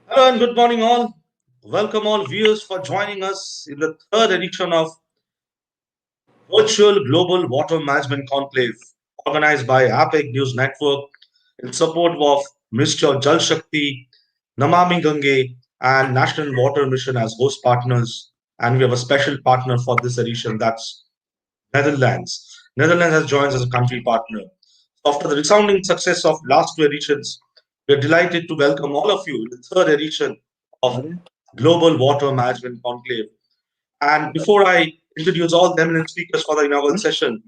Hello and good morning, all. Welcome, all viewers, for joining us in the third edition of Virtual Global Water Management Conclave, organized by APEC News Network in support of Ministry of Jal Shakti, Namami Gange, and National Water Mission as host partners. And we have a special partner for this edition, that's Netherlands. Netherlands has joined as a country partner. After the resounding success of last two editions, we are delighted to welcome all of you in the third edition of Global Water Management Conclave. And before I introduce all the eminent speakers for the inaugural session,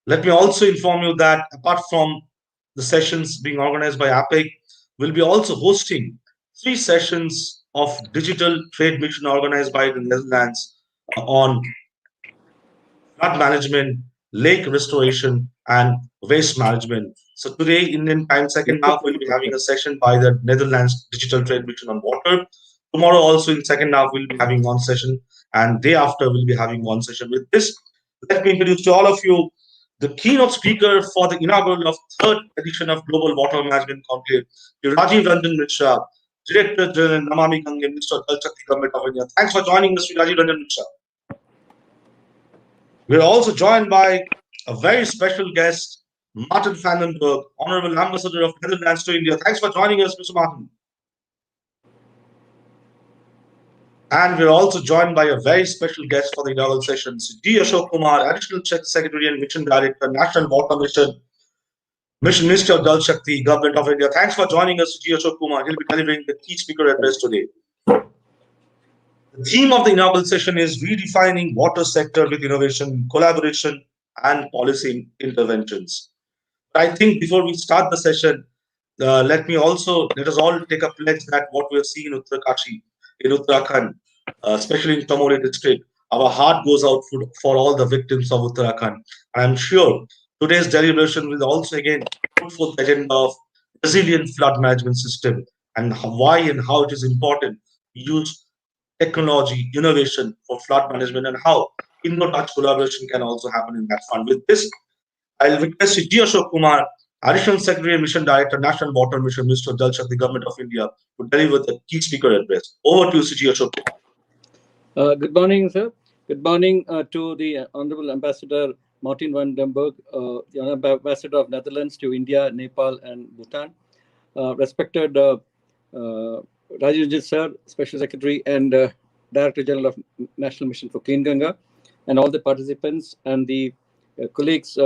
let me also inform you that apart from the sessions being organized by APEC, we'll be also hosting three sessions of digital trade mission organized by the Netherlands on flood management, lake restoration, and waste management. So today, Indian time, second half, we'll be having a session by the Netherlands Digital Trade Mission on water. Tomorrow, also in second half, we'll be having one session, and day after, we'll be having one session. With this, let me introduce to all of you the keynote speaker for the inaugural of third edition of Global Water Management Conclave, Rajiv Ranjan Mishra, Director General Namami Gange, Minister of Jal Shakti, Government of India. Thanks for joining us, Rajiv Ranjan Mishra. We're also joined by a very special guest, Martin Vandenberg, Honorable Ambassador of Netherlands to India. Thanks for joining us, Mr. Martin. And we're also joined by a very special guest for the inaugural sessions, G. Ashok Kumar, Additional Secretary and Mission Director, National Water Mission Minister of Jal Shakti, Government of India. Thanks for joining us, G. Ashok Kumar. He'll be delivering the key speaker address today. The theme of the inaugural session is redefining water sector with innovation, collaboration, and policy interventions. I think before we start the session, let us all take a pledge that what we are seeing in Uttarkashi, in Uttarakhand, especially in Chamoli district, our heart goes out for all the victims of Uttarakhand. And I'm sure today's deliberation will also again put forth the agenda of resilient flood management system and why and how it is important to use technology, innovation for flood management and how Indo-Dutch collaboration can also happen in that fund. With this, I'll request G. Ashok Kumar, Additional Secretary and Mission Director, National Water Mission, Minister of Jal Shakti, Government of India, to deliver the key speaker address. Over to you, G. Ashok Kumar. Good morning, sir. Good morning to the Honorable Ambassador Martin van den Berg, the Honorable Ambassador of Netherlands to India, Nepal, and Bhutan. Respected Rajiv sir, Special Secretary and Director General of National Mission for Clean Ganga, and all the participants and the colleagues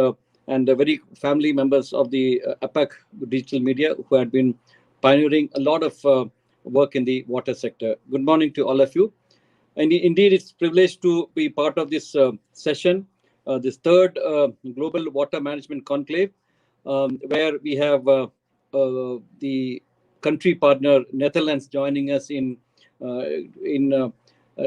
and the very family members of the APAC digital media who had been pioneering a lot of work in the water sector. Good morning to all of you. And indeed, it's a privilege to be part of this session, this third Global Water Management Conclave, where we have the country partner Netherlands joining us in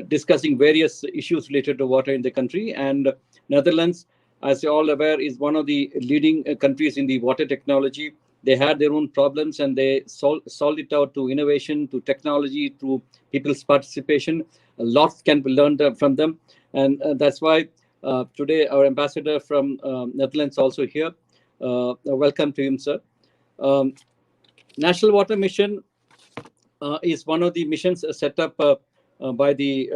discussing various issues related to water in the country. And Netherlands, as you're all aware, is one of the leading countries in the water technology. They had their own problems and they solved it out to innovation, to technology, to people's participation. A lot can be learned from them. And that's why today our ambassador from Netherlands also here. Welcome to him, sir. National Water Mission is one of the missions set up by the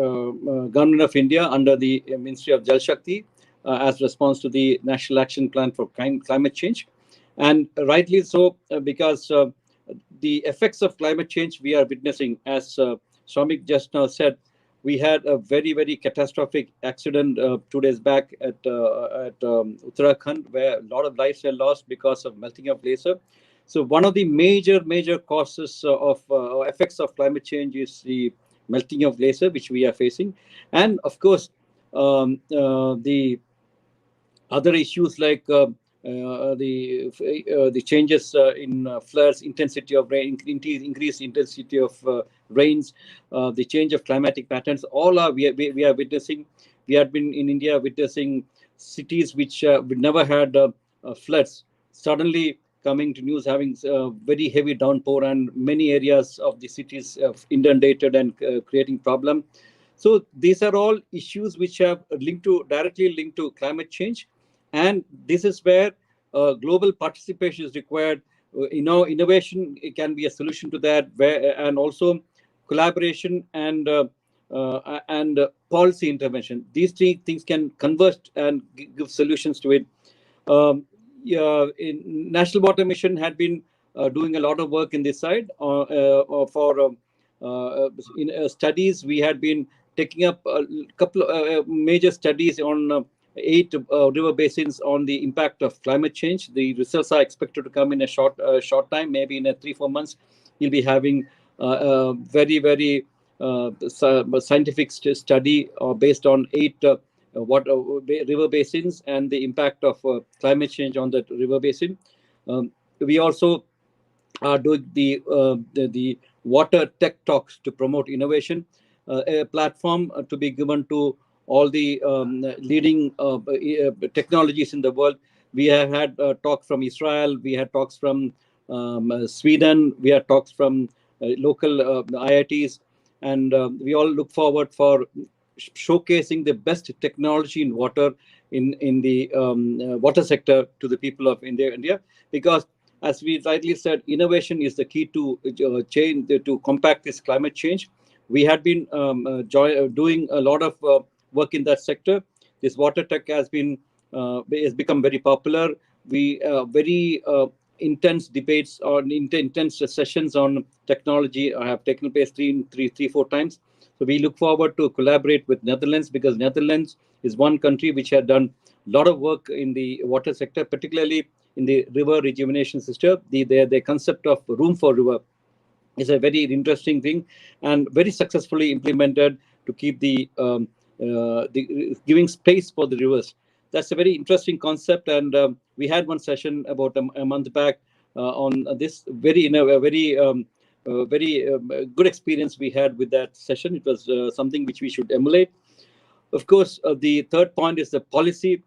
Government of India under the Ministry of Jal Shakti as response to the National Action Plan for Climate Change. And rightly so, because the effects of climate change we are witnessing, as Shamik just now said, we had a very, very catastrophic accident 2 days back at Uttarakhand, where a lot of lives were lost because of melting of glacier. So one of the major causes of effects of climate change is the melting of glacier, which we are facing. And of course, the other issues like the changes in floods, intensity of rain, increased intensity of rains, the change of climatic patterns, all are we are witnessing. We have been in India witnessing cities which never had floods suddenly coming to news, having very heavy downpour, and many areas of the cities inundated and creating problem. So these are all issues which have directly linked to climate change. And this is where global participation is required innovation can be a solution to that, and also collaboration and policy intervention. These three things can converge and give solutions to it. National Water Mission had been doing a lot of work in this side for studies. We had been taking up a couple of major studies on 8 river basins on the impact of climate change. The results are expected to come in a short time, maybe in a 3-4 months. We'll be having a very scientific study based on 8 river basins and the impact of climate change on that river basin. We also are doing the water tech talks to promote innovation, a platform to be given to all the leading technologies in the world. We have had talks from Israel, we had talks from Sweden, we had talks from local IITs, and we all look forward for showcasing the best technology in water in the water sector to the people of India, because as we rightly said, innovation is the key to to combat this climate change. We had been doing a lot of work in that sector. This water tech has become very popular. We very intense debates or intense sessions on technology have taken place three, 4 times. So we look forward to collaborate with Netherlands, because Netherlands is one country which had done a lot of work in the water sector, particularly in the river rejuvenation system. The concept of room for river is a very interesting thing and very successfully implemented to keep the giving space for the rivers. That's a very interesting concept, and we had one session about a month back on this. Very good experience we had with that session. It was something which we should emulate. Of course, the third point is the policy.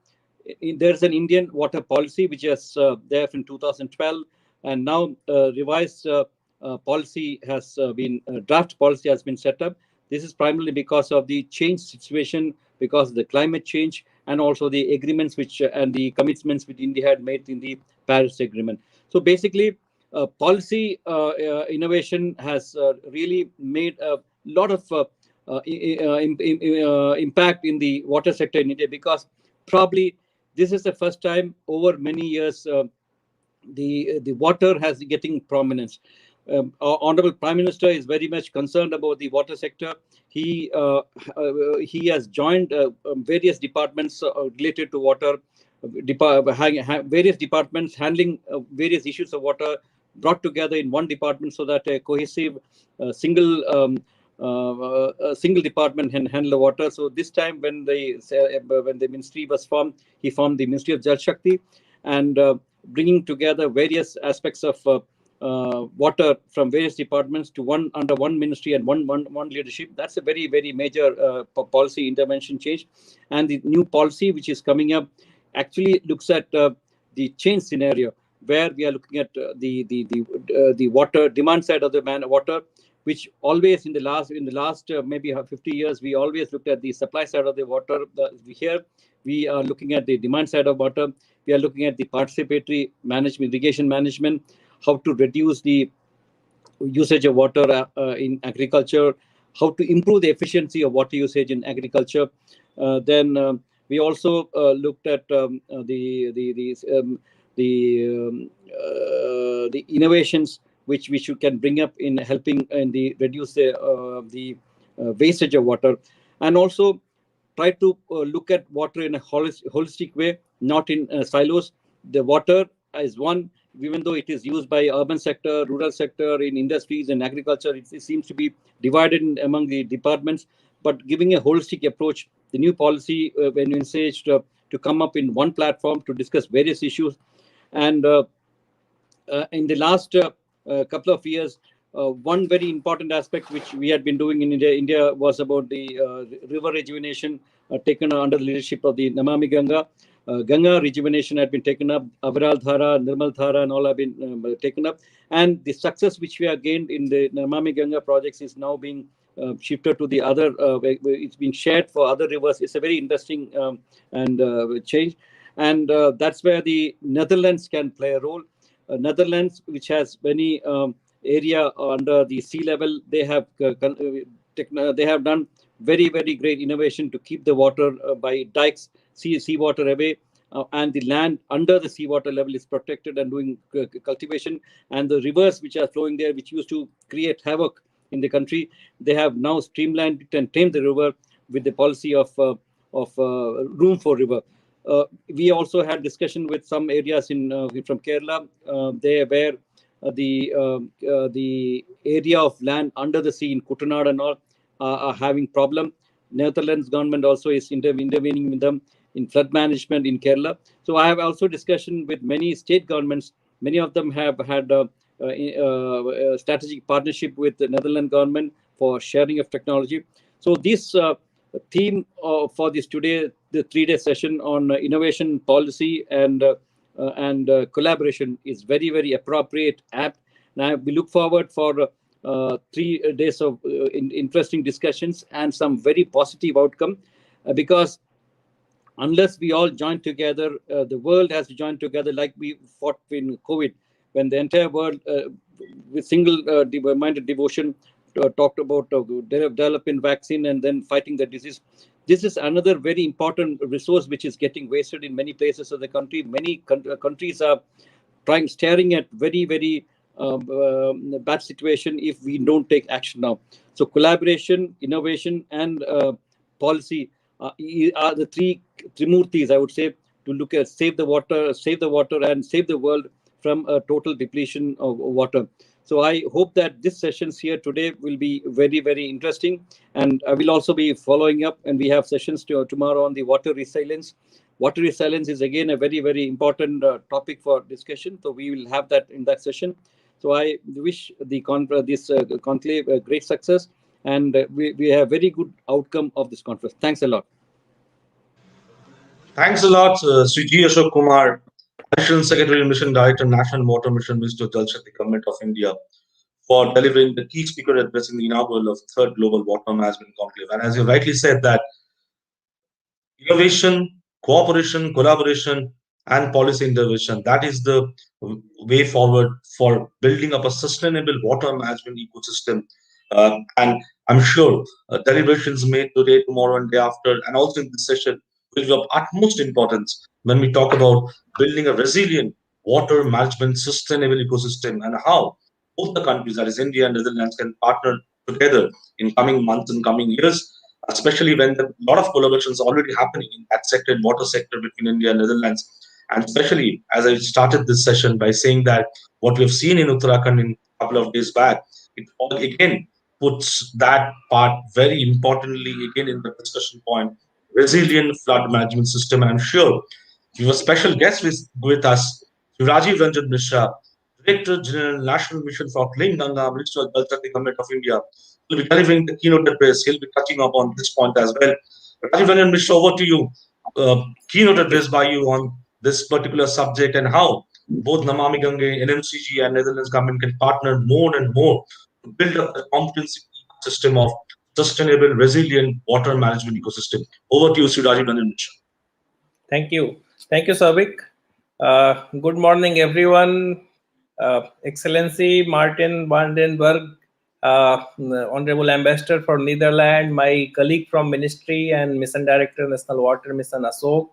There's an Indian water policy which is there from 2012, and now revised policy has been draft policy has been set up. This is primarily because of the change situation, because of the climate change, and also the agreements and the commitments which India had made in the Paris Agreement. So basically, policy innovation has really made a lot of impact in the water sector in India, because probably this is the first time over many years the water has getting prominence. Our Honorable Prime Minister is very much concerned about the water sector. He has joined various departments related to water, various departments handling various issues of water, brought together in one department so that a cohesive single department can handle the water. So this time, when the ministry was formed, he formed the Ministry of Jal Shakti, and bringing together various aspects of water from various departments to under one ministry and one leadership. That's a very major policy intervention change. And the new policy which is coming up actually looks at the change scenario, where we are looking at the water demand side of the water, which always in the last maybe 50 years, we always looked at the supply side of the water. Here we are looking at the demand side of water. We are looking at the participatory management, irrigation management, how to reduce the usage of water in agriculture, how to improve the efficiency of water usage in agriculture. Then we also looked at the innovations which we can bring up in helping in the reduce the wastage of water, and also try to look at water in a holistic way, not in silos. The water is one, even though it is used by urban sector, rural sector, in industries and agriculture, it seems to be divided among the departments. But giving a holistic approach, the new policy when envisaged to come up in one platform to discuss various issues. And in the last couple of years, one very important aspect which we had been doing in India was about the river rejuvenation taken under the leadership of the Namami Ganga. Ganga rejuvenation had been taken up, Abral Dhara, Nirmal Dhara, and all have been taken up. And the success which we have gained in the Namami Ganga projects is now being shifted to the other, it's been shared for other rivers. It's a very interesting and change. And that's where the Netherlands can play a role. Netherlands, which has many area under the sea level, they have done very great innovation to keep the water by dikes, seawater away, and the land under the seawater level is protected and doing cultivation. And the rivers which are flowing there, which used to create havoc in the country, they have now streamlined it and tamed the river with the policy of room for river. We also had discussion with some areas from Kerala. They where the area of land under the sea in Kutanad and all are having problem. Netherlands government also is intervening with them in flood management in Kerala. So I have also discussion with many state governments. Many of them have had strategic partnership with the Netherlands government for sharing of technology. So this theme for this today, the 3-day session on innovation policy and collaboration is very appropriate, apt. Now we look forward for 3 days of interesting discussions and some very positive outcome, because unless we all join together, the world has to join together like we fought in COVID, when the entire world, with single-minded devotion, talked about developing vaccine and then fighting the disease. This is another very important resource which is getting wasted in many places of the country. Many countries are staring at very bad situation if we don't take action now. So collaboration, innovation, and policy are the three Trimurtis, I would say, to look at save the water, and save the world from a total depletion of water. So I hope that this sessions here today will be very interesting, and I will also be following up. And we have sessions tomorrow on the water resilience. Water resilience is again a very important topic for discussion. So we will have that in that session. So I wish this conclave great success, and we have very good outcome of this conference. Thanks a lot. Thanks a lot, Sri G. Ashok Kumar, Additional Secretary and Mission Director, National Water Mission, Minister of Jal Shakti, Government of India, for delivering the key speaker address in the inaugural of Third Global Water Management Conclave. And as you rightly said, that innovation, cooperation, collaboration, and policy intervention, that is the way forward for building up a sustainable water management ecosystem. And I'm sure deliberations made today, tomorrow, and day after, and also in this session, will be of utmost importance when we talk about building a resilient water management sustainable ecosystem, and how both the countries, that is India and Netherlands, can partner together in coming months and coming years, especially when a lot of collaboration is already happening in that sector, in water sector, between India and Netherlands. And especially as I started this session by saying that what we have seen in Uttarakhand in a couple of days back, it all again puts that part very importantly again in the discussion point, resilient flood management system. And I'm sure we have a special guest with us, Rajiv Ranjan Mishra, Director General, National Mission for Clean Ganga, Minister of Jal Shakti, Government of India. He'll be delivering the keynote address. He'll be touching upon this point as well. Rajiv Ranjan Mishra, over to you. Keynote address by you on this particular subject, and how both Namami Gange, NMCG, and Netherlands government can partner more and more to build up a comprehensive ecosystem of sustainable, resilient water management ecosystem. Over to you, Sri Rajiv Ranjan Mishra. Thank you. Thank you, Sabik. Good morning, everyone. Excellency Martin Vandenberg, Honorable Ambassador for Netherlands, my colleague from Ministry and Mission Director, National Water Mission, Ashok,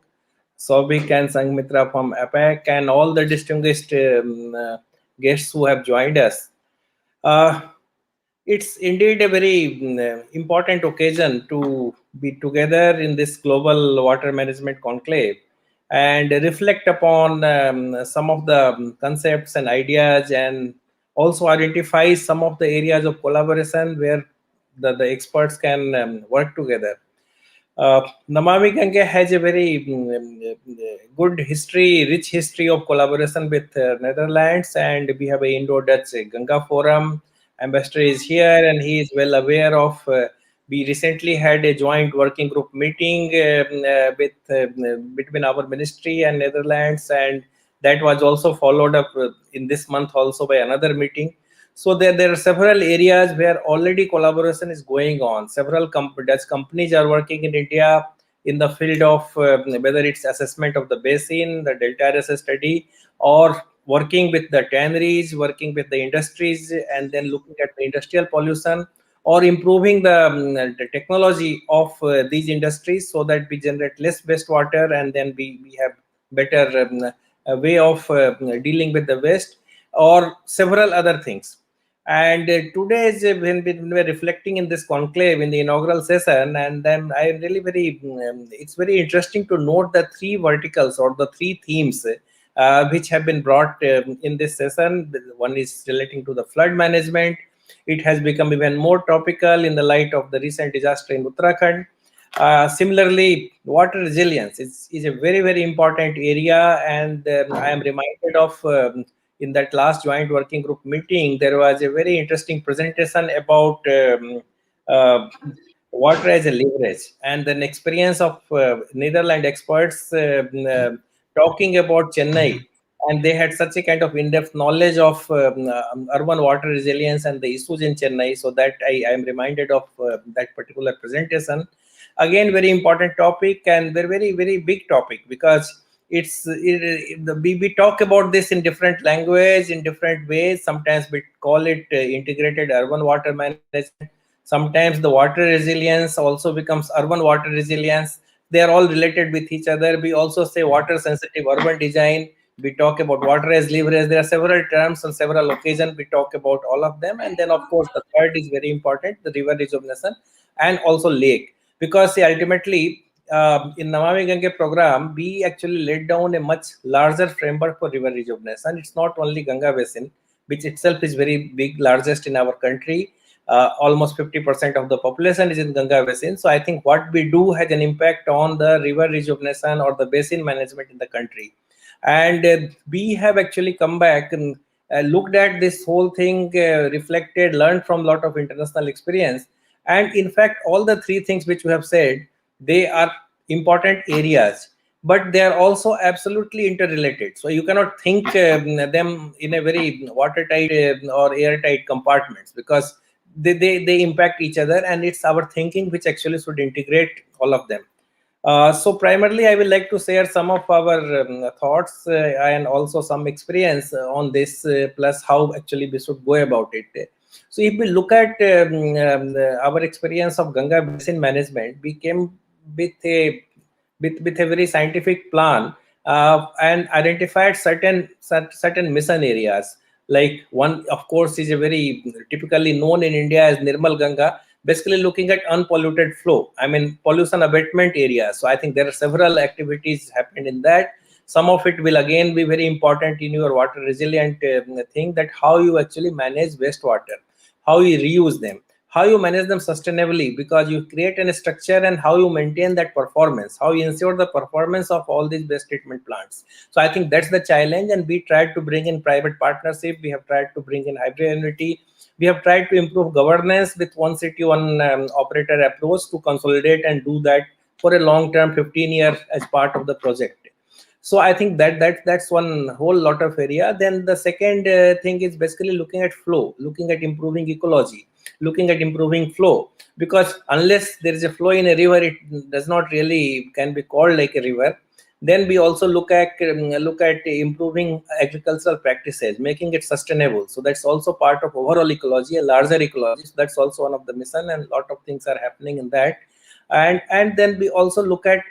Sobik and Sangmitra from APAC, and all the distinguished guests who have joined us. It's indeed a very important occasion to be together in this global water management conclave and reflect upon some of the concepts and ideas, and also identify some of the areas of collaboration where the experts can work together. Namami Gange has a very good history, rich history of collaboration with Netherlands, and we have a Indo-Dutch Ganga Forum. Ambassador is here, and he is well aware of. We recently had a joint working group meeting between our ministry and Netherlands, and that was also followed up in this month also by another meeting. So there are several areas where already collaboration is going on. Several Dutch companies are working in India in the field of whether it's assessment of the basin, the delta RS study, or working with the tanneries, working with the industries, and then looking at the industrial pollution, or improving the technology of these industries so that we generate less wastewater, and then we have better way of dealing with the waste, or several other things. And today, when we're reflecting in this conclave in the inaugural session, and then I am really it's very interesting to note the three verticals or the three themes which have been brought in this session. One is relating to the flood management. It has become even more topical in the light of the recent disaster in Uttarakhand. Similarly, water resilience is a very important area, and I am reminded of in that last joint working group meeting, there was a very interesting presentation about uh, water as a leverage, and an experience of Netherlands experts talking about Chennai, and they had such a kind of in-depth knowledge of urban water resilience and the issues in Chennai, so that I am reminded of that particular presentation. Again, very important topic, and very big topic, because we talk about this in different language, in different ways. Sometimes we call it integrated urban water management. Sometimes the water resilience also becomes urban water resilience. They are all related with each other. We also say water sensitive urban design. We talk about water as leverage. There are several terms on several occasions. We talk about all of them. And then, of course, the third is very important, the river rejuvenation, and also lake. Because see, ultimately, in Namami Gange program, we actually laid down a much larger framework for river rejuvenation. It's not only Ganga Basin, which itself is very big, largest in our country. Almost 50% of the population is in Ganga Basin. So I think what we do has an impact on the river rejuvenation or the basin management in the country. And we have actually come back and looked at this whole thing, reflected, learned from a lot of international experience. And in fact, all the three things which you have said, they are important areas, but they are also absolutely interrelated. So you cannot think them in a very watertight or airtight compartments, because they impact each other, and it's our thinking which actually should integrate all of them. So primarily, I would like to share some of our thoughts and also some experience on this, plus how actually we should go about it. So if we look at our experience of Ganga Basin management, we came with a very scientific plan and identified certain mission areas. Like one, of course, is a very typically known in India as Nirmal Ganga, basically looking at unpolluted flow. I mean, pollution abatement areas. So I think there are several activities happened in that. Some of it will again be very important in your water resilient thing, that how you actually manage wastewater, how you reuse them, how you manage them sustainably, because you create a structure, and how you maintain that performance, how you ensure the performance of all these waste treatment plants. So I think that's the challenge, and we tried to bring in private partnership, we have tried to bring in hybrid annuity, we have tried to improve governance with one city one operator approach to consolidate and do that for a long term 15 years as part of the project. So I think that's one whole lot of area. Then the second thing is basically looking at flow, looking at improving ecology, looking at improving flow, because unless there is a flow in a river, it does not really can be called like a river. Then we also look at improving agricultural practices, making it sustainable. So that's also part of overall ecology, a larger ecology. So that's also one of the mission, and a lot of things are happening in that. And then we also look at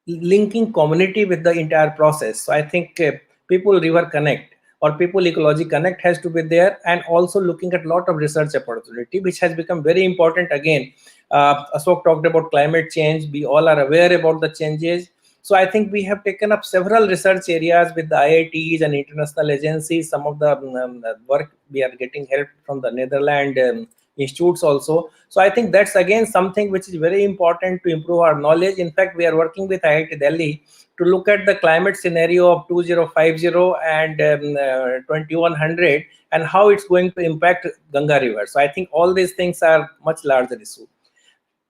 linking community with the entire process. So I think people river connect or people ecology connect has to be there, and also looking at a lot of research opportunity, which has become very important again. Ashok talked about climate change. We all are aware about the changes. So I think we have taken up several research areas with the IITs and international agencies. Some of the work we are getting help from the Netherlands institutes also. So I think that's again something which is very important to improve our knowledge. In fact, we are working with IIT Delhi to look at the climate scenario of 2050 and 2100, and how it's going to impact Ganga River. So I think all these things are much larger issue.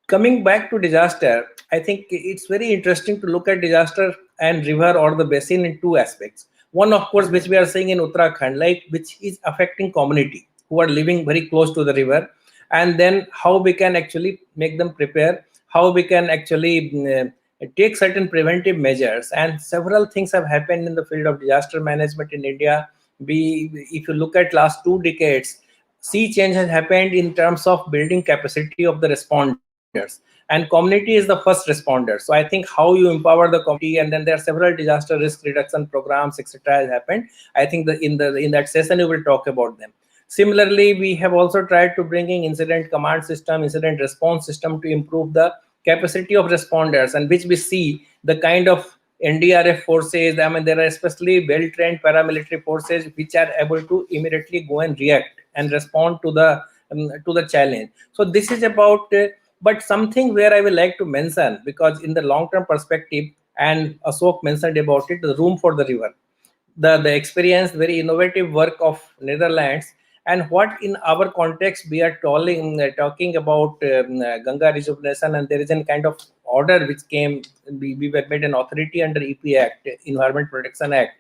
Coming back to disaster, I think it's very interesting to look at disaster and river or the basin in two aspects. One, of course, which we are seeing in Uttarakhand, like which is affecting community who are living very close to the river, and then how we can actually make them prepare, how we can actually take certain preventive measures. And several things have happened in the field of disaster management in India. if you look at last 2 decades, sea change has happened in terms of building capacity of the responders, and community is the first responder. So I think how you empower the community, and then there are several disaster risk reduction programs, etc., has happened. I think that in that session we will talk about them. Similarly, we have also tried to bringing incident command system, incident response system to improve the capacity of responders, and which we see the kind of NDRF forces. I mean, there are especially well-trained paramilitary forces which are able to immediately go and react and respond to the challenge. So this is about, but something where I would like to mention, because in the long-term perspective, and Ashok mentioned about it, the room for the river, the experience, very innovative work of Netherlands, and what in our context we are talking about Ganga rejuvenation, and there is a kind of order which came. We were made an authority under EP Act, Environment Protection Act,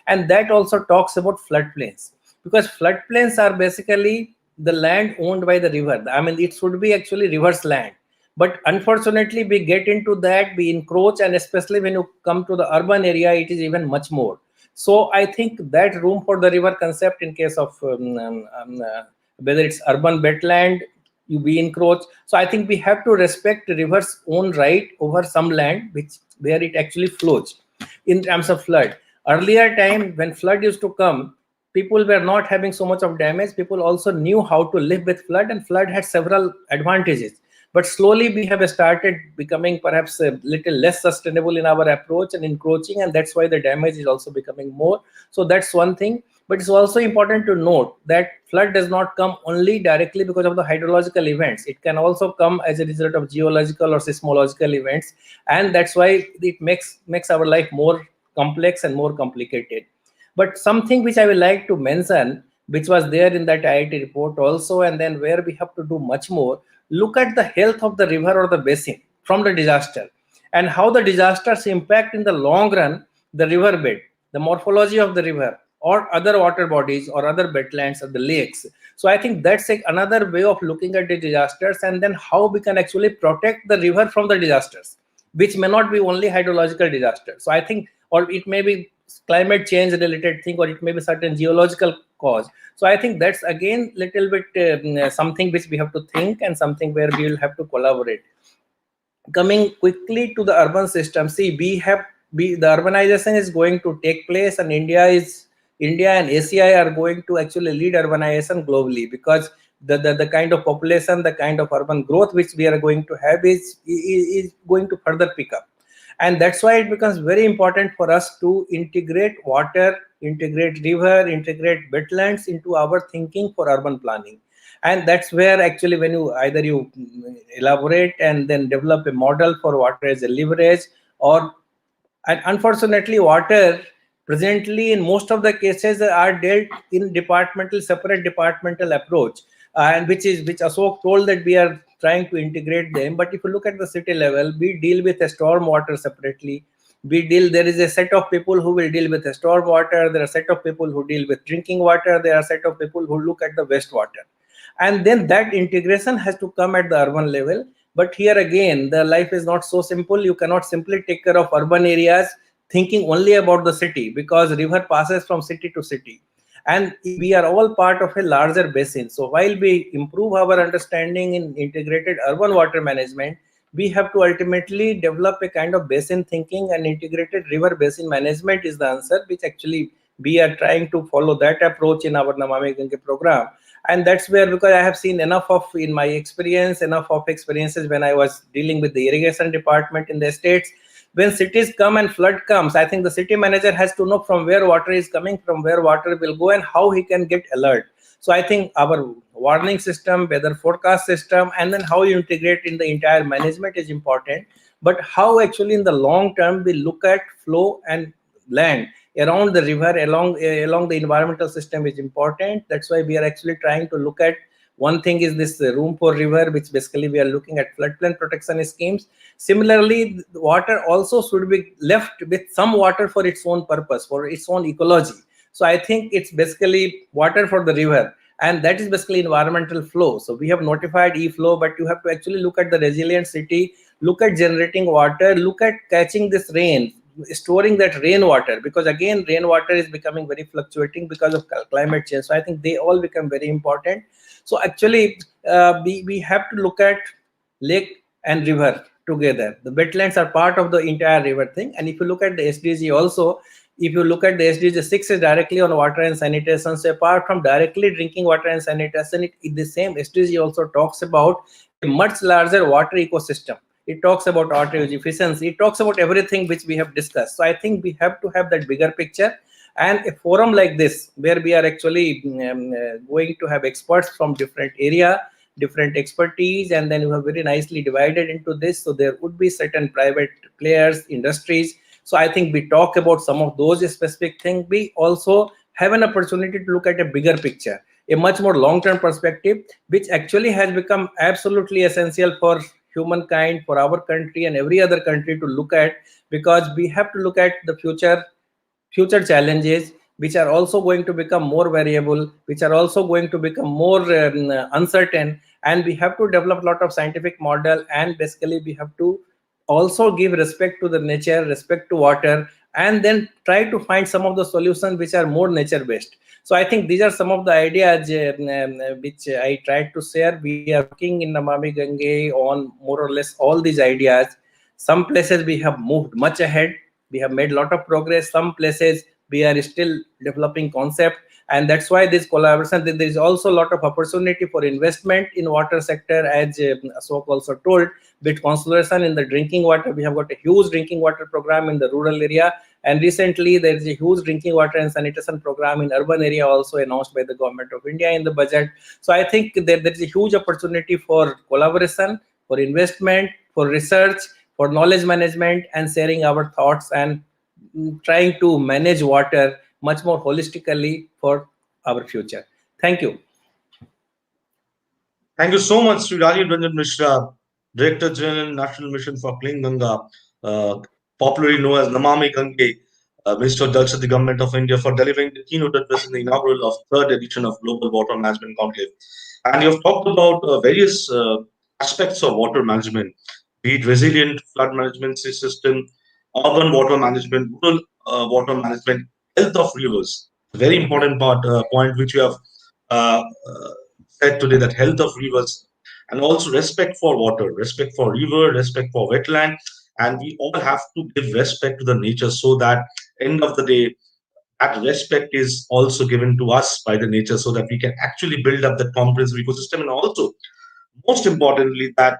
and that also talks about floodplains, because floodplains are basically the land owned by the river. I mean, it should be actually river's land, but unfortunately we get into that, we encroach, and especially when you come to the urban area, it is even much more. So I think that room for the river concept in case of whether it's urban wetland, you be encroach. So I think we have to respect the river's own right over some land which where it actually flows. In terms of flood, earlier time when flood used to come, people were not having so much of damage. People also knew how to live with flood, and flood had several advantages. But slowly we have started becoming perhaps a little less sustainable in our approach and encroaching, and that's why the damage is also becoming more. So that's one thing. But it's also important to note that flood does not come only directly because of the hydrological events. It can also come as a result of geological or seismological events, and that's why it makes our life more complex and more complicated. But something which I would like to mention, which was there in that IIT report also, and then where we have to do much more, look at the health of the river or the basin from the disaster, and how the disasters impact in the long run the riverbed, the morphology of the river, or other water bodies, or other wetlands, or the lakes. So I think that's another way of looking at the disasters, and then how we can actually protect the river from the disasters, which may not be only hydrological disasters. So I think, or it may be climate change related thing, or it may be certain geological cause. So I think that's again little bit something which we have to think, and something where we will have to collaborate. Coming quickly to the urban system, see, the urbanization is going to take place, and India and ACI are going to actually lead urbanization globally, because the kind of population, the kind of urban growth which we are going to have is going to further pick up. And that's why it becomes very important for us to integrate water, integrate river, integrate wetlands into our thinking for urban planning. And that's where actually when you either you elaborate and then develop a model for water as a leverage, or, and unfortunately water presently in most of the cases are dealt in separate departmental approach, and which Ashok told that we are trying to integrate them. But if you look at the city level, we deal with the storm water separately. There is a set of people who will deal with the storm water, there are a set of people who deal with drinking water, there are a set of people who look at the wastewater, and then that integration has to come at the urban level. But here again, the life is not so simple. You cannot simply take care of urban areas thinking only about the city, because river passes from city to city, and we are all part of a larger basin. So while we improve our understanding in integrated urban water management, we have to ultimately develop a kind of basin thinking, and integrated river basin management is the answer, which actually we are trying to follow that approach in our Namami Gange program. And that's where, because I have seen enough of, in my experience, enough of experiences when I was dealing with the irrigation department in the states, when cities come and flood comes, I think the city manager has to know from where water is coming, from where water will go, and how he can get alert. So I think our warning system, weather forecast system, and then how you integrate in the entire management is important. But how actually in the long term we look at flow and land around the river, along the environmental system is important. That's why we are actually trying to look at, one thing is this room for river, which basically we are looking at floodplain protection schemes. Similarly, the water also should be left with some water for its own purpose, for its own ecology. So I think it's basically water for the river, and that is basically environmental flow. So we have notified e-flow, but you have to actually look at the resilient city, look at generating water, look at catching this rain, storing that rainwater, because again rainwater is becoming very fluctuating because of climate change. So I think they all become very important. So actually we have to look at lake and river together. The wetlands are part of the entire river thing. And if you look at the SDG also, if you look at the SDG 6 is directly on water and sanitation. So apart from directly drinking water and sanitation, the same SDG also talks about a much larger water ecosystem. It talks about water use efficiency. It talks about everything which we have discussed. So I think we have to have that bigger picture. And a forum like this, where we are actually going to have experts from different area, different expertise, and then you have very nicely divided into this. So there would be certain private players, industries. So I think we talk about some of those specific things. We also have an opportunity to look at a bigger picture, a much more long-term perspective, which actually has become absolutely essential for humankind, for our country and every other country to look at, because we have to look at the future challenges, which are also going to become more variable, which are also going to become more uncertain, and we have to develop a lot of scientific model, and basically we have to also give respect to the nature, respect to water, and then try to find some of the solutions which are more nature based. So I think these are some of the ideas which I tried to share. We are working in Namami Gange on more or less all these ideas. Some places we have moved much ahead, we have made a lot of progress. Some places we are still developing concept, and that's why this collaboration, there is also a lot of opportunity for investment in water sector, as Ashok also told. With consolidation in the drinking water, we have got a huge drinking water program in the rural area, and recently there is a huge drinking water and sanitation program in urban area also announced by the government of India in the budget. So I think there is a huge opportunity for collaboration, for investment, for research, for knowledge management, and sharing our thoughts, and trying to manage water much more holistically for our future. Thank you. Thank you so much, Sri Rajiv Ranjan Mishra, Director General, National Mission for Clean Ganga, uh, popularly known as Namami Gange, Minister of Jal Shakti, Government of India, for delivering the keynote address in the inaugural of third edition of Global Water Management Conclave. And you have talked about various aspects of water management, be it resilient flood management system, urban water management, rural water management, health of rivers. Very important point which you have uh, uh, said today, that health of rivers, and also respect for water, respect for river, respect for wetland, and we all have to give respect to the nature, so that end of the day that respect is also given to us by the nature, so that we can actually build up that comprehensive ecosystem, and also most importantly that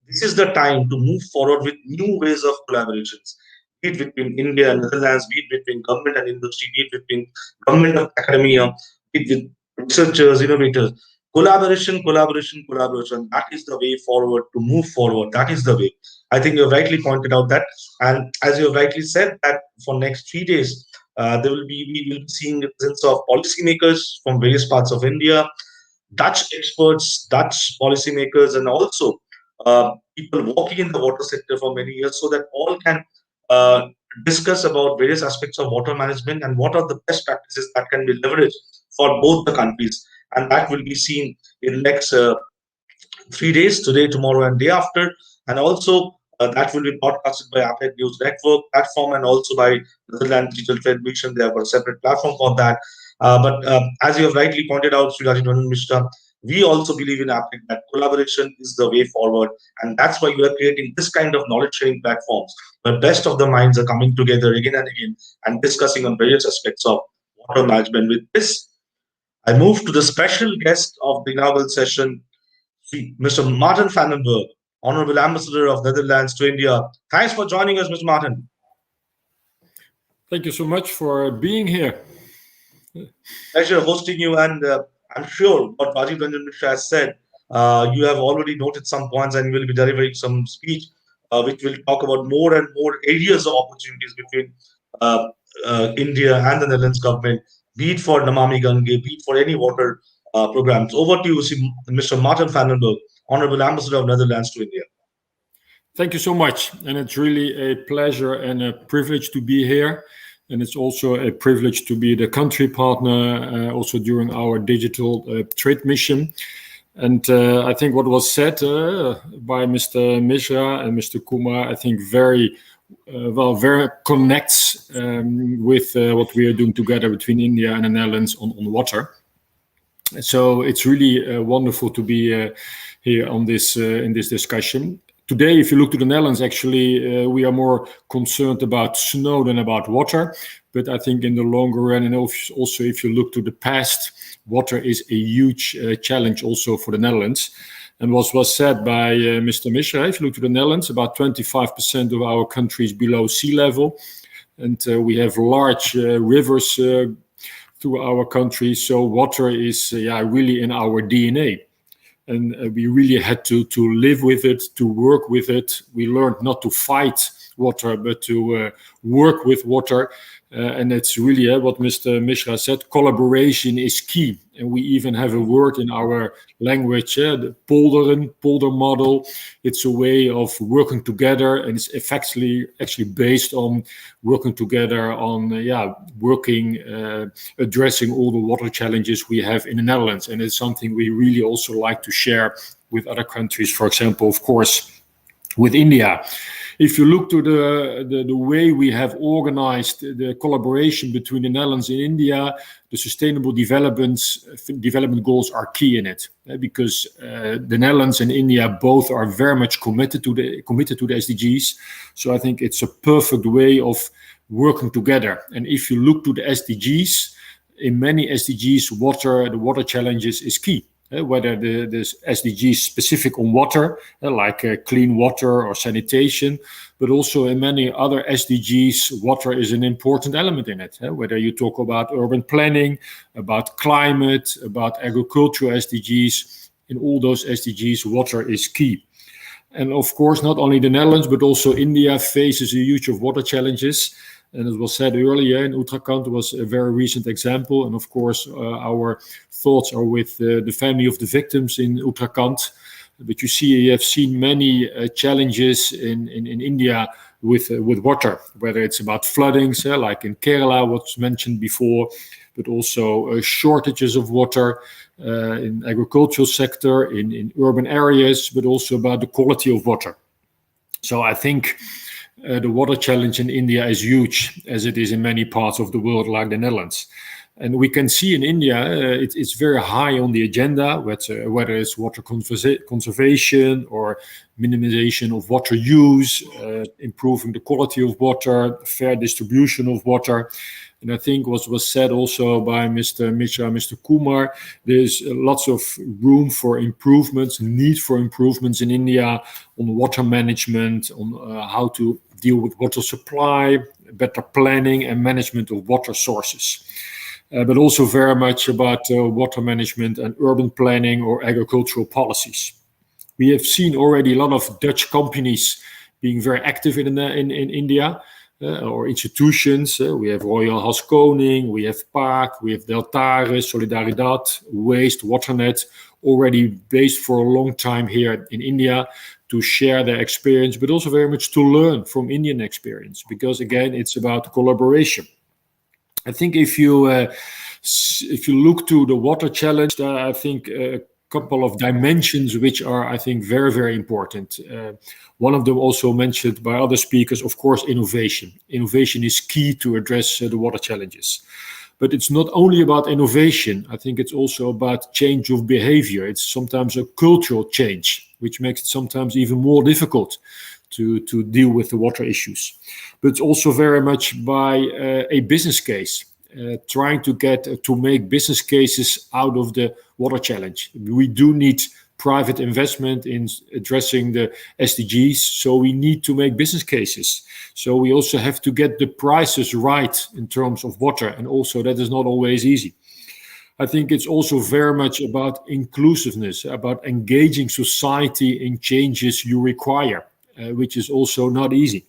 this is the time to move forward with new ways of collaborations, be it between India and Netherlands, be it between government and industry, be it between government and academia, be it with researchers, innovators. Collaboration, collaboration, collaboration. That is the way forward to move forward. That is the way. I think you rightly pointed out that, and as you have rightly said, that for next 3 days, we will be seeing the presence of policymakers from various parts of India, Dutch experts, Dutch policymakers, and also people working in the water sector for many years, so that all can uh, discuss about various aspects of water management and what are the best practices that can be leveraged for both the countries. And that will be seen in next 3 days, today, tomorrow, and day after. And also, that will be broadcasted by APEC News Network platform, and also by Netherlands Digital Trade Mission. They have a separate platform for that. But as you have rightly pointed out, Sri Rajan Mishra, we also believe in APEC that collaboration is the way forward. And that's why we are creating this kind of knowledge sharing platforms, where best of the minds are coming together again and again and discussing on various aspects of water management. With this, I move to the special guest of the inaugural session, Mr. Martin Vandenberg, Honorable Ambassador of Netherlands to India. Thanks for joining us, Mr. Martin. Thank you so much for being here. Pleasure hosting you, and I'm sure what Rajiv Ranjan Mishra has said, you have already noted some points, and you will be delivering some speech which will talk about more and more areas of opportunities between uh, India and the Netherlands government, be it for Namami Gange, be it for any water programs. Over to you, Mr. Martin Vandenberg, Honorable Ambassador of Netherlands to India. Thank you so much. And it's really a pleasure and a privilege to be here. And it's also a privilege to be the country partner also during our digital trade mission. And I think what was said by Mr. Mishra and Mr. Kumar, I think very very connects with what we are doing together between India and the Netherlands on water. So it's really wonderful to be here on this in this discussion. Today, if you look to the Netherlands, actually, we are more concerned about snow than about water. But I think in the longer run, and also if you look to the past, water is a huge challenge also for the Netherlands. And what was said by Mr. Mishra, if you look to the Netherlands, about 25% of our country is below sea level. And we have large rivers through our country. So water is really in our DNA. And we really had to live with it, to work with it. We learned not to fight water, but to work with water. And it's really what Mr. Mishra said, collaboration is key. And we even have a word in our language, the polder model. It's a way of working together, and it's effectively actually based on working together on addressing all the water challenges we have in the Netherlands. And it's something we really also like to share with other countries, for example, of course, with India. If you look to the way we have organized the collaboration between the Netherlands and India, the sustainable development goals are key in it, because the Netherlands and India both are very much committed to the SDGs. So I think it's a perfect way of working together. And if you look to the SDGs, in many SDGs, the water challenges is key. Whether the SDGs specific on water, like clean water or sanitation, but also in many other SDGs, water is an important element in it. Whether you talk about urban planning, about climate, about agricultural SDGs, in all those SDGs, water is key. And of course, not only the Netherlands, but also India faces a huge of water challenges. And it was said earlier, in Uttarakhand was a very recent example. And of course, our thoughts are with the family of the victims in Uttarakhand. But you have seen many challenges in India with water, whether it's about floodings, like in Kerala, what's mentioned before, but also shortages of water in agricultural sector, in urban areas, but also about the quality of water. So I think the water challenge in India is huge, as it is in many parts of the world, like the Netherlands. And we can see in India, it's very high on the agenda, whether it's water conservation or minimization of water use, improving the quality of water, fair distribution of water. And I think what was said also by Mr. Mishra, Mr. Kumar, there's lots of room for improvements, need for improvements in India on water management, on how to deal with water supply, better planning and management of water sources. But also very much about water management and urban planning or agricultural policies. We have seen already a lot of Dutch companies being very active in India. Or institutions. We have Royal Haskoning, we have PAC, we have Deltares, Solidaridad, Waste, WaterNet, already based for a long time here in India to share their experience, but also very much to learn from Indian experience, because again, it's about collaboration. I think if you look to the water challenge, I think a couple of dimensions which are, I think, very, very important. One of them also mentioned by other speakers, of course, innovation. Innovation is key to address the water challenges. But it's not only about innovation. I think it's also about change of behavior. It's sometimes a cultural change, which makes it sometimes even more difficult to deal with the water issues. But it's also very much by a business case. Trying to make business cases out of the water challenge. We do need private investment in addressing the SDGs, so we need to make business cases. So we also have to get the prices right in terms of water, and also that is not always easy. I think it's also very much about inclusiveness, about engaging society in changes you require, which is also not easy.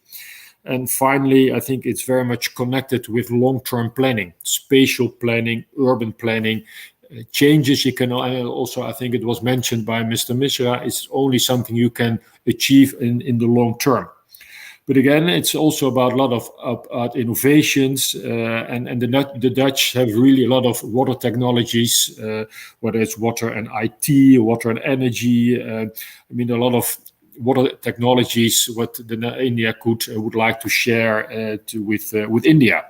And finally, I think it's very much connected with long-term planning, spatial planning, urban planning, changes you can also, I think it was mentioned by Mr. Mishra, it's only something you can achieve in the long term. But again, it's also about a lot of innovations, and the Dutch have really a lot of water technologies, whether it's water and IT, water and energy. A lot of what are the technologies what India would like to share with India.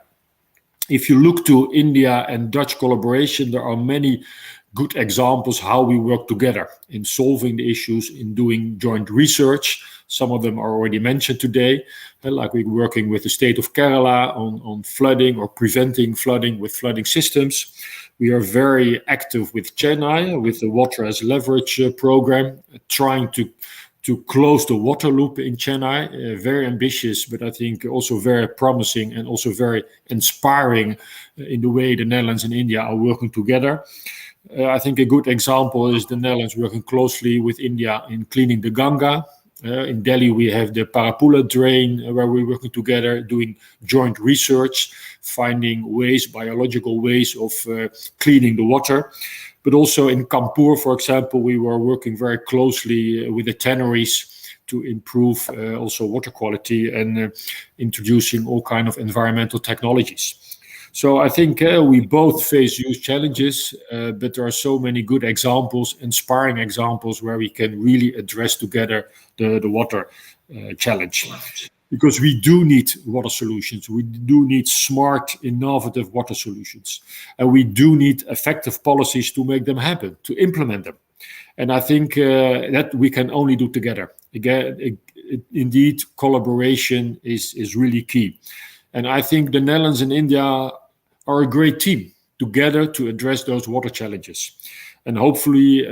If you look to India and Dutch collaboration, there are many good examples how we work together in solving the issues, in doing joint research. Some of them are already mentioned today, like we're working with the state of Kerala on flooding or preventing flooding with flooding systems. We are very active with Chennai, with the Water as Leverage program, trying to close the water loop in Chennai. Very ambitious, but I think also very promising and also very inspiring in the way the Netherlands and India are working together. I think a good example is the Netherlands working closely with India in cleaning the Ganga. In Delhi, we have the Parapula drain where we're working together, doing joint research, finding ways, biological ways of cleaning the water. But also in Kanpur, for example, we were working very closely with the tanneries to improve also water quality and introducing all kind of environmental technologies. So I think we both face huge challenges, but there are so many good examples, inspiring examples where we can really address together the water challenge. Because we do need water solutions. We do need smart, innovative water solutions. And we do need effective policies to make them happen, to implement them. And I think that we can only do together. Again, indeed, collaboration is really key. And I think the Netherlands and India are a great team together to address those water challenges. And hopefully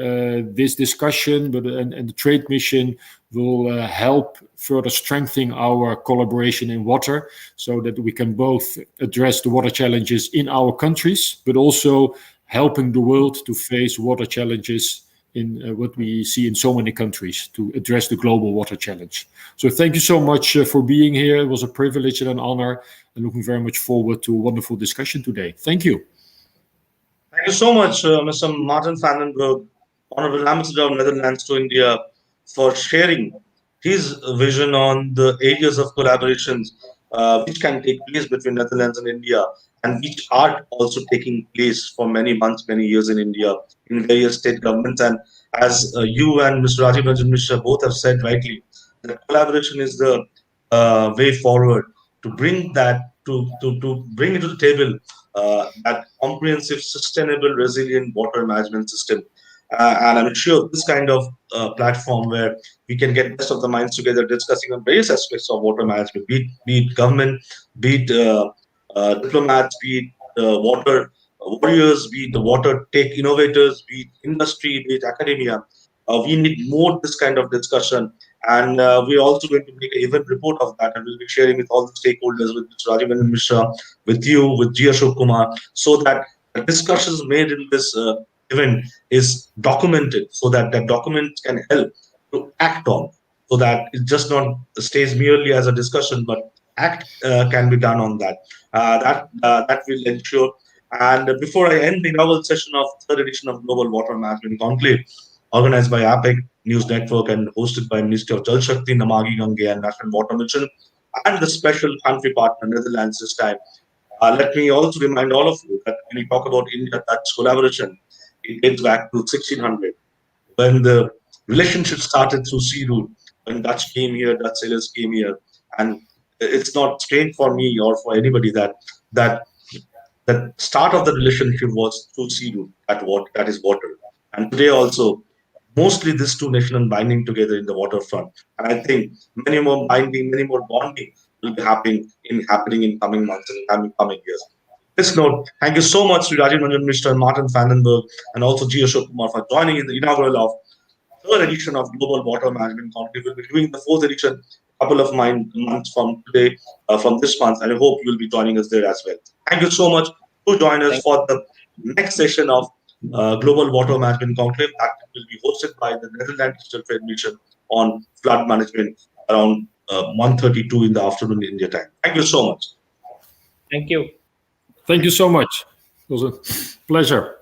this discussion and the trade mission will help further strengthen our collaboration in water so that we can both address the water challenges in our countries, but also helping the world to face water challenges in what we see in so many countries to address the global water challenge. So thank you so much for being here. It was a privilege and an honor, and looking very much forward to a wonderful discussion today. Thank you. Thank you so much, Mr. Martin Vandenberg, Honorable Ambassador of Netherlands to India, for sharing his vision on the areas of collaborations which can take place between Netherlands and India, and which are also taking place for many months, many years in India, in various state governments. And as you and Mr. Rajiv Ranjan Mishra both have said rightly, that collaboration is the way forward to bring that to bring into the table that comprehensive, sustainable, resilient water management system. And I'm sure this kind of platform where we can get best of the minds together discussing on various aspects of water management, be it government, be it diplomats, be it water warriors, be it the water tech innovators, be it industry, be it academia. We need more this kind of discussion. And we're also going to make an event report of that, and we'll be sharing with all the stakeholders, with Mr. Rajiv Mishra, with you, with G. Ashok Kumar, so that the discussions made in this event is documented, so that that document can help to act on, so that it just not stays merely as a discussion, but act can be done on that. That will ensure. And before I end the inaugural session of third edition of Global Water Management Conclave, organized by APEC News Network and hosted by Ministry of Jal Shakti, Namagi Gange and National Water Mission, and the special country partner Netherlands this time. Let me also remind all of you that when we talk about India-Dutch collaboration, it dates back to 1600, when the relationship started through sea route, when Dutch came here, Dutch sailors came here. And it's not strange for me or for anybody that the start of the relationship was through sea route, that is water. And today also, mostly these two nations binding together in the waterfront. And I think many more binding, many more bonding will be happening in coming months and coming years. This note, thank you so much to Rajiv Ranjan Mishra and Martin Vandenberg, and also G. Ashok Kumar for joining in the inaugural of third edition of Global Water Management Conclave. We'll be doing the fourth edition a couple of months from today, from this month, and I hope you'll be joining us there as well. Thank you so much to join us for the next session of Global Water Management Conclave that will be hosted by the Netherlands Digital Trade Mission on flood management around 1:32 in the afternoon India time. Thank you so much. Thank you. Thank you so much. It was a pleasure.